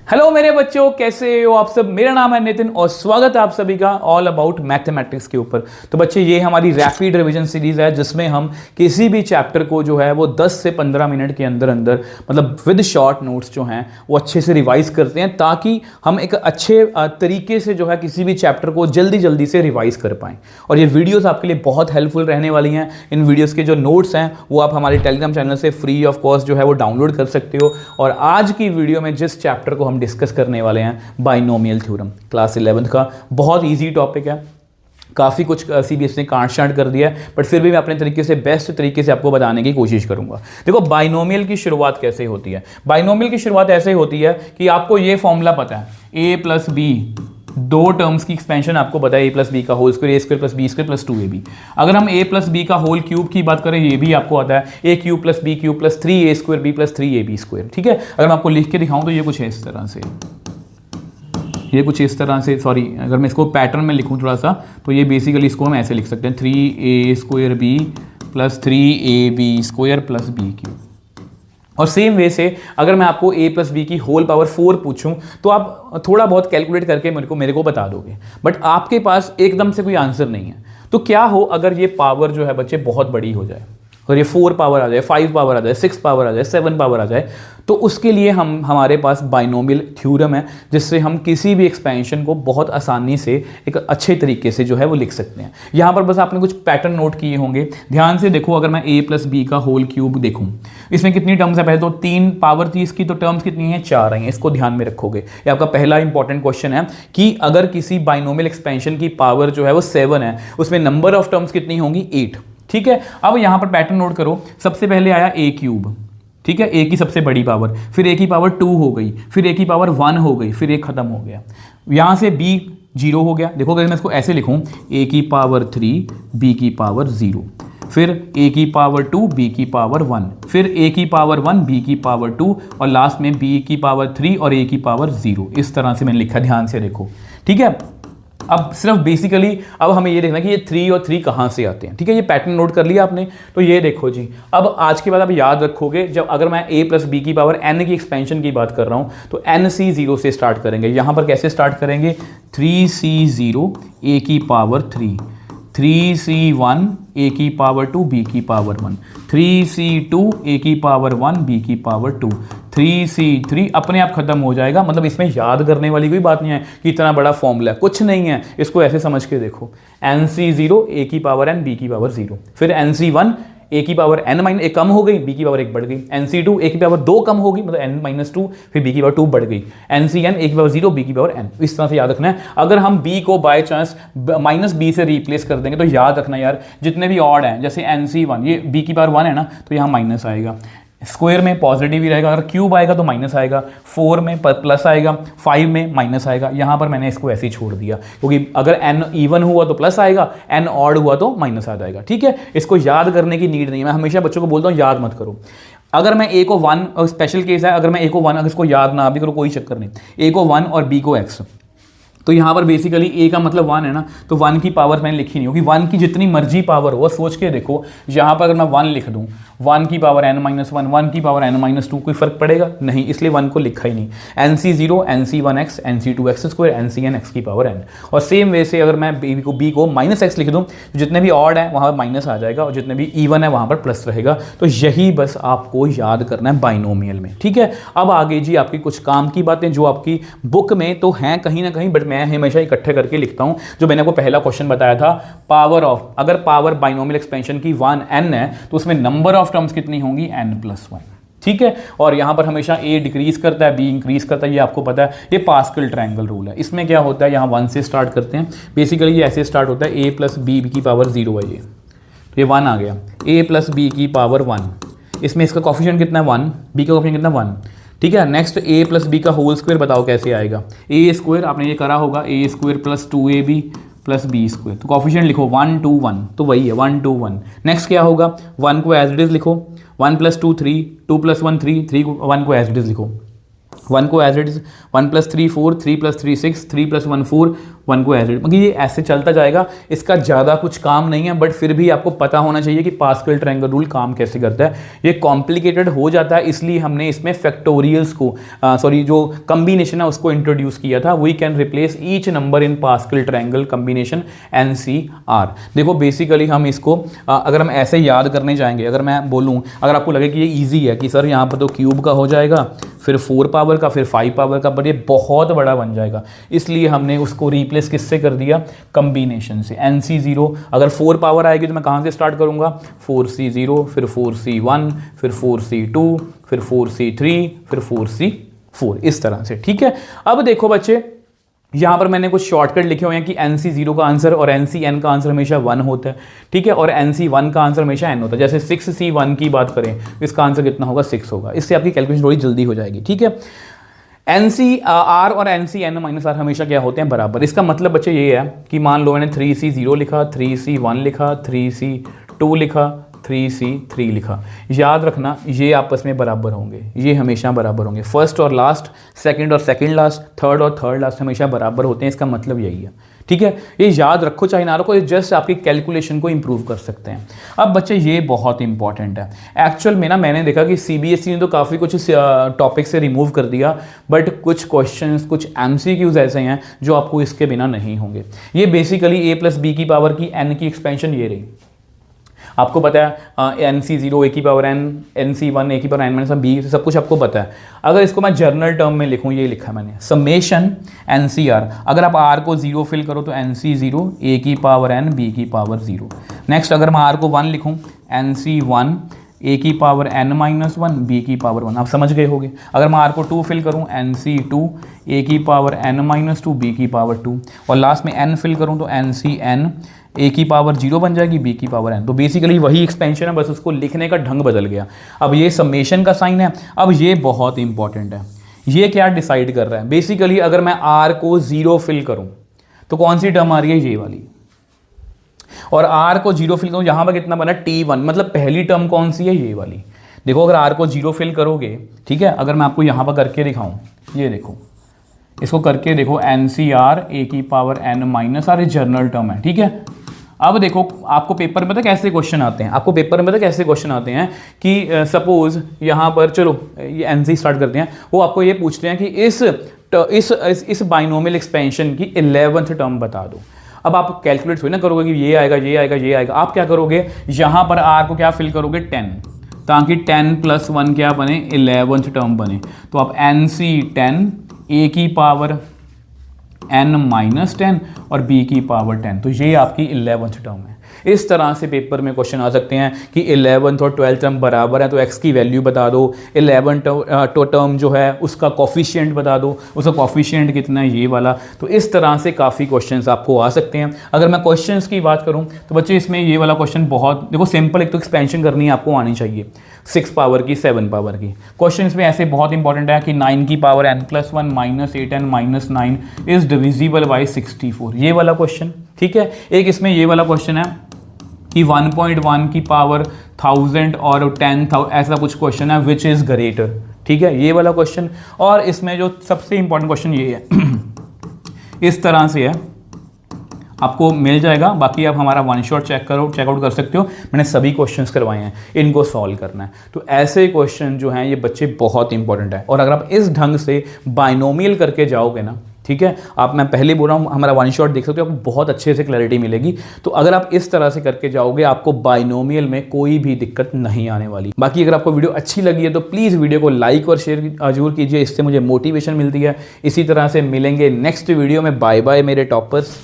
Hello मेरे बच्चों, कैसे हो आप सब। मेरा नाम है नितिन और स्वागत है आप सभी का ऑल अबाउट मैथमेटिक्स के ऊपर। तो बच्चे, ये हमारी रैपिड रिवीजन सीरीज है जिसमें हम किसी भी चैप्टर को जो है वो 10 से 15 मिनट के अंदर अंदर मतलब विद शॉर्ट नोट्स जो हैं वो अच्छे से रिवाइज करते हैं, ताकि हम एक अच्छे तरीके से जो है किसी भी चैप्टर को जल्दी जल्दी से रिवाइज कर पाएँ। और ये वीडियोज़ आपके लिए बहुत हेल्पफुल रहने वाली हैं। इन वीडियोज़ के जो नोट्स हैं वो आप हमारे टेलीग्राम चैनल से फ्री ऑफ कॉस्ट जो है वो डाउनलोड कर सकते हो। और आज की वीडियो में जिस चैप्टर को हम डिस्कस करने वाले हैं, बाइनोमियल थ्योरम, क्लास 11th का बहुत इजी टॉपिक है। काफ़ी कुछ सीबीएसई ने काट छांट कर दिया है, बट फिर भी मैं अपने तरीके से बेस्ट तरीके से आपको बताने की कोशिश करूंगा। देखो, बाइनोमियल की शुरुआत कैसे होती है। बाइनोमियल की शुरुआत ऐसे होती है कि आपको ये फॉर्मूला पता है, ए प्लस बी, दो टर्म्स की एक्सपेंशन आपको पता है, ए प्लस बी का whole square, A square plus B square plus 2ab। अगर हम ए प्लस बी का होल क्यूब की बात करें, ये भी आपको आता है, A cube plus B cube plus 3a square B plus 3ab square. ठीक है, अगर मैं आपको लिख के दिखाऊं तो ये कुछ है इस तरह से, ये कुछ इस तरह से, सॉरी अगर मैं इसको पैटर्न में लिखूं थोड़ा सा, तो ये बेसिकली इसको हम ऐसे लिख सकते हैं, 3a square B plus 3ab square plus B cube. और सेम वे से अगर मैं आपको a प्लस बी की होल पावर 4 पूछूं तो आप थोड़ा बहुत कैलकुलेट करके मेरे को बता दोगे, बट आपके पास एकदम से कोई आंसर नहीं है। तो क्या हो अगर ये पावर जो है बच्चे बहुत बड़ी हो जाए, और ये 4 पावर आ जाए, 5 पावर आ जाए, 6 पावर आ जाए, 7 पावर आ जाए, तो उसके लिए हमारे पास बाइनोमियल थ्योरम है, जिससे हम किसी भी एक्सपेंशन को बहुत आसानी से एक अच्छे तरीके से जो है वो लिख सकते हैं। यहाँ पर बस आपने कुछ पैटर्न नोट किए होंगे, ध्यान से देखो। अगर मैं a प्लस बी का होल क्यूब देखूँ, इसमें कितनी टर्म्स है, पहले तो 3 पावर थी इसकी, तो टर्म्स कितनी है, 4 आई हैं। इसको ध्यान में रखोगे, ये आपका पहला इंपॉर्टेंट क्वेश्चन है कि अगर किसी बाइनोमियल एक्सपेंशन की पावर जो है वो 7 है, उसमें नंबर ऑफ टर्म्स कितनी होंगी, 8। ठीक है, अब यहां पर पैटर्न नोट करो। सबसे पहले आया a क्यूब, ठीक है, a की सबसे बड़ी पावर, फिर a की पावर 2 हो गई, फिर a की पावर 1 हो गई, फिर a खत्म हो गया। यहां से b 0 हो गया। देखो अगर मैं इसको ऐसे लिखूं, a की पावर 3 b की पावर 0, फिर a की पावर 2 b की पावर 1, फिर a की पावर 1 b की पावर 2, और लास्ट में b की पावर 3 और a की पावर 0। इस तरह से मैंने लिखा, ध्यान से देखो। ठीक है, अब सिर्फ बेसिकली अब हमें ये देखना कि ये 3 और 3 कहाँ से आते हैं। ठीक है, ये पैटर्न नोट कर लिया आपने, तो ये देखो जी। अब आज के बाद आप याद रखोगे, जब अगर मैं a प्लस बी की पावर n की एक्सपेंशन की बात कर रहा हूँ, तो nc0 से स्टार्ट करेंगे। यहाँ पर कैसे स्टार्ट करेंगे, 3c0 a की पावर 3, 3c1 a की पावर 2 b की पावर 1, 3c2 a की पावर 1 b की पावर 2, 3c3 अपने आप खत्म हो जाएगा। मतलब इसमें याद करने वाली कोई बात नहीं है कि इतना बड़ा फॉर्मूला है, कुछ नहीं है। इसको ऐसे समझ के देखो, nc0 a की पावर n b की पावर 0, फिर nc1 a की पावर n माइनस 1 कम हो गई, b की पावर 1 बढ़ गई, nc2 a की पावर 2 कम होगी, मतलब n माइनस 2, फिर b की पावर 2 बढ़ गई, ncn a की पावर 0 b की पावर n। इस तरह से याद रखना है। अगर हम b को बाय चांस माइनस b से रिप्लेस कर देंगे, तो याद रखना यार, जितने भी ऑड हैं, जैसे nc1, ये b की पावर 1 है ना, तो यहाँ माइनस आएगा, स्क्वायर में पॉजिटिव ही रहेगा, अगर क्यूब आएगा तो माइनस आएगा, 4 में प्लस आएगा, 5 में माइनस आएगा। यहाँ पर मैंने इसको ऐसे ही छोड़ दिया, क्योंकि अगर n इवन हुआ तो प्लस आएगा, n ऑड हुआ तो माइनस आ जाएगा। ठीक है, इसको याद करने की नीड नहीं है। मैं हमेशा बच्चों को बोलता हूँ याद मत करो। अगर मैं a को 1, स्पेशल केस है, अगर मैं a को 1, अगर इसको याद ना भी करो कोई चक्कर नहीं, a को 1 और b को x, तो यहाँ पर बेसिकली a का मतलब 1 है ना, तो 1 की पावर मैंने लिखी नहीं होगी। 1 की जितनी मर्जी पावर हो, सोच के देखो, यहाँ पर अगर मैं 1 लिख दूँ, 1 की पावर n माइनस 1, 1 की पावर n माइनस 2, कोई फर्क पड़ेगा नहीं, इसलिए 1 को लिखा ही नहीं। nc0 nc1x nc2x square ncn x की पावर n। और सेम वे से अगर मैं b को माइनस x लिख दूँ, तो जितने भी ऑड है वहाँ पर माइनस आ जाएगा, और जितने भी इवन है वहाँ पर प्लस रहेगा। तो यही बस आपको याद करना है बाइनोमियल में। ठीक है, अब आगे जी आपकी कुछ काम की बातें जो आपकी बुक में तो हैं कहीं ना कहीं, बट मैं हमेशा इकट्ठे करके लिखता हूं। जो मैंने आपको पहला क्वेश्चन बताया था, पावर ऑफ, अगर पावर बाइनोमियल एक्सपेंशन की 1n है, तो उसमें नंबर ऑफ टर्म्स कितनी होंगी, n प्लस 1। ठीक है, और यहाँ पर हमेशा a डिक्रीज करता है, b इंक्रीज करता है, ये आपको पता है। ये पास्कल ट्रायंगल रूल है। इसमें क्या होता है, यहाँ 1 से स्टार्ट करते हैं। बेसिकली ये ऐसे स्टार्ट होता है, a प्लस बी की पावर 0 है, ये 1 आ गया, a प्लस बी की पावर 1, इसमें इसका कॉफिशिएंट कितना है, 1, b का कॉफिशिएंट कितना, 1। ठीक है, नेक्स्ट a प्लस बी का होल स्क्वायर बताओ कैसे आएगा। a स्क्वायर आपने ये करा होगा, a square plus 2ab plus B square, तो कॉफिशिएंट लिखो 1 2 1, तो वही है 1 2 1। नेक्स्ट क्या होगा, 1 को एज इट इज लिखो, 1 प्लस 2 3, 2 प्लस 1 3, 3 1 को एज इट इज लिखो, 1 को as it is, 1 plus 3 4, 3 plus 3 6, 3 plus 1 4, 1 को एज क्योंकि ये ऐसे चलता जाएगा, इसका ज़्यादा कुछ काम नहीं है, बट फिर भी आपको पता होना चाहिए कि पास्कल ट्रायंगल रूल काम कैसे करता है। ये कॉम्प्लिकेटेड हो जाता है, इसलिए हमने इसमें फैक्टोरियल्स को जो कम्बिनेशन है उसको इंट्रोड्यूस किया था। We can replace each number in Pascal triangle combination NCR। देखो बेसिकली हम इसको अगर हम ऐसे याद करने जाएंगे, अगर मैं बोलूँ, अगर आपको लगे कि ये ईजी है कि सर यहाँ पर तो क्यूब का हो जाएगा, फिर 4 पावर का, फिर 5 पावर का, पर ये बहुत बड़ा बन जाएगा, इसलिए हमने उसको रिप्लेस किससे कर दिया, कम्बिनेशन से। NC0 अगर 4 पावर आएगी तो मैं कहाँ से स्टार्ट करूँगा, 4C0, फिर 4C1, फिर 4C2, फिर 4C3, फिर 4C4, इस तरह से। ठीक है, अब देखो बच्चे, यहाँ पर मैंने कुछ शॉर्टकट लिखे हुए हैं कि NC0 का आंसर और NCN का आंसर हमेशा 1 होता है। ठीक है, और NC1 का आंसर हमेशा N होता है। जैसे 6C1 की बात करें, इसका आंसर कितना होगा, 6 होगा। इससे आपकी कैलकुलेशन थोड़ी जल्दी हो जाएगी। ठीक है, NCR और NCN-R हमेशा क्या होते हैं, बराबर। इसका मतलब बच्चे ये है कि मान लो मैंने 3C0 लिखा, 3C1 लिखा, 3C2 लिखा, 3C3 लिखा, याद रखना ये आपस में बराबर होंगे, ये हमेशा बराबर होंगे। फर्स्ट और लास्ट, सेकंड और सेकंड लास्ट, थर्ड और थर्ड लास्ट हमेशा बराबर होते हैं। इसका मतलब यही है। ठीक है, ये याद रखो चाहे ना रखो, ये जस्ट आपकी कैलकुलेशन को इंप्रूव कर सकते हैं। अब बच्चे ये बहुत इंपॉर्टेंट है एक्चुअल में ना, मैंने देखा कि CBSE ने तो काफ़ी कुछ टॉपिक से रिमूव कर दिया, बट कुछ क्वेश्चंस, कुछ MCQs ऐसे हैं जो आपको इसके बिना नहीं होंगे। ये बेसिकली a + b की पावर की n की एक्सपेंशन ये रही। आपको पता है NC0 a की पावर n, NC1 a की पावर n - b, सब कुछ आपको पता है। अगर इसको मैं जर्नल टर्म में लिखूँ, ये लिखा है मैंने, समेशन NCR। अगर आप r को 0 फिल करो तो NC0 a की पावर n, b की पावर 0। नेक्स्ट अगर मैं r को 1 लिखूँ, NC1 a की पावर n-1, b की पावर 1। आप समझ गए होंगे। अगर मैं r को 2 फिल करूँ, NC2 a की पावर n-2, b की पावर 2, और लास्ट में n फिल करूँ तो NCN a की पावर 0 बन जाएगी, b की पावर n। तो बेसिकली वही एक्सपेंशन है, बस उसको लिखने का ढंग बदल गया। अब ये समेशन का साइन है। अब ये बहुत इंपॉर्टेंट है, ये क्या डिसाइड कर रहा है, बेसिकली अगर मैं r को 0 फिल करूँ तो कौन सी टर्म आ रही है, ये वाली, और r को 0 फिल करूँ, यहाँ पर कितना बना, T1, मतलब पहली टर्म कौन सी है, ये वाली। देखो अगर r को 0 फिल करोगे, ठीक है, अगर मैं आपको यहाँ पर करके दिखाऊँ, ये देखो, इसको करके देखो, NCR a की पावर n-r, ये जर्नल टर्म है। ठीक है, अब देखो आपको पेपर में पता कैसे क्वेश्चन आते हैं, आपको पेपर में पता कैसे क्वेश्चन आते हैं कि सपोज यहाँ पर, चलो ये NC स्टार्ट करते हैं, वो आपको ये पूछते हैं कि इस बाइनोमियल एक्सपेंशन की 11th टर्म बता दो। अब आप कैलकुलेट थोड़ी ना करोगे कि ये आएगा, ये आएगा, ये आएगा। आप क्या करोगे, यहाँ पर r को क्या फिल करोगे, 10, ताकि 10 + 1 क्या बने, 11th टर्म बने। तो आप NC10 a की पावर n-10 और b की पावर 10, तो ये आपकी 11th टर्म है। इस तरह से पेपर में क्वेश्चन आ सकते हैं कि 11th और 12th टर्म बराबर है, तो x की वैल्यू बता दो। 11th टर्म जो है उसका कॉफिशिएंट बता दो, उसका कॉफिशिएंट कितना है, ये वाला। तो इस तरह से काफ़ी क्वेश्चंस आपको आ सकते हैं। अगर मैं क्वेश्चंस की बात करूं तो बच्चे इसमें ये वाला क्वेश्चन बहुत, देखो सिंपल, एक तो एक्सपेंशन करनी आपको आनी चाहिए 6 पावर की, 7 पावर की। क्वेश्चन में ऐसे बहुत इंपॉर्टेंट है कि 9 की power n+1 - 8n - 9 is divisible by 64, ये वाला क्वेश्चन। ठीक है, एक इसमें ये वाला क्वेश्चन है कि 1.1 की पावर 1000 और 10,000, ऐसा कुछ क्वेश्चन है, विच इज़ ग्रेटर। ठीक है, ये वाला क्वेश्चन। और इसमें जो सबसे इंपॉर्टेंट क्वेश्चन ये है इस तरह से है, आपको मिल जाएगा। बाकी आप हमारा 1 शॉट चेकआउट कर सकते हो, मैंने सभी क्वेश्चंस करवाए हैं, इनको सॉल्व करना है। तो ऐसे क्वेश्चन जो हैं ये बच्चे बहुत इंपॉर्टेंट है, और अगर आप इस ढंग से बाइनोमियल करके जाओगे ना, ठीक है, आप, मैं पहले बोल रहा हूँ, हमारा 1 शॉट देख सकते हो, आपको बहुत अच्छे से क्लैरिटी मिलेगी। तो अगर आप इस तरह से करके जाओगे, आपको बाइनोमियल में कोई भी दिक्कत नहीं आने वाली। बाकी अगर आपको वीडियो अच्छी लगी है तो प्लीज़ वीडियो को लाइक और शेयर जरूर कीजिए, इससे मुझे मोटिवेशन मिलती है। इसी तरह से मिलेंगे नेक्स्ट वीडियो में। बाय बाय मेरे टॉपर्स।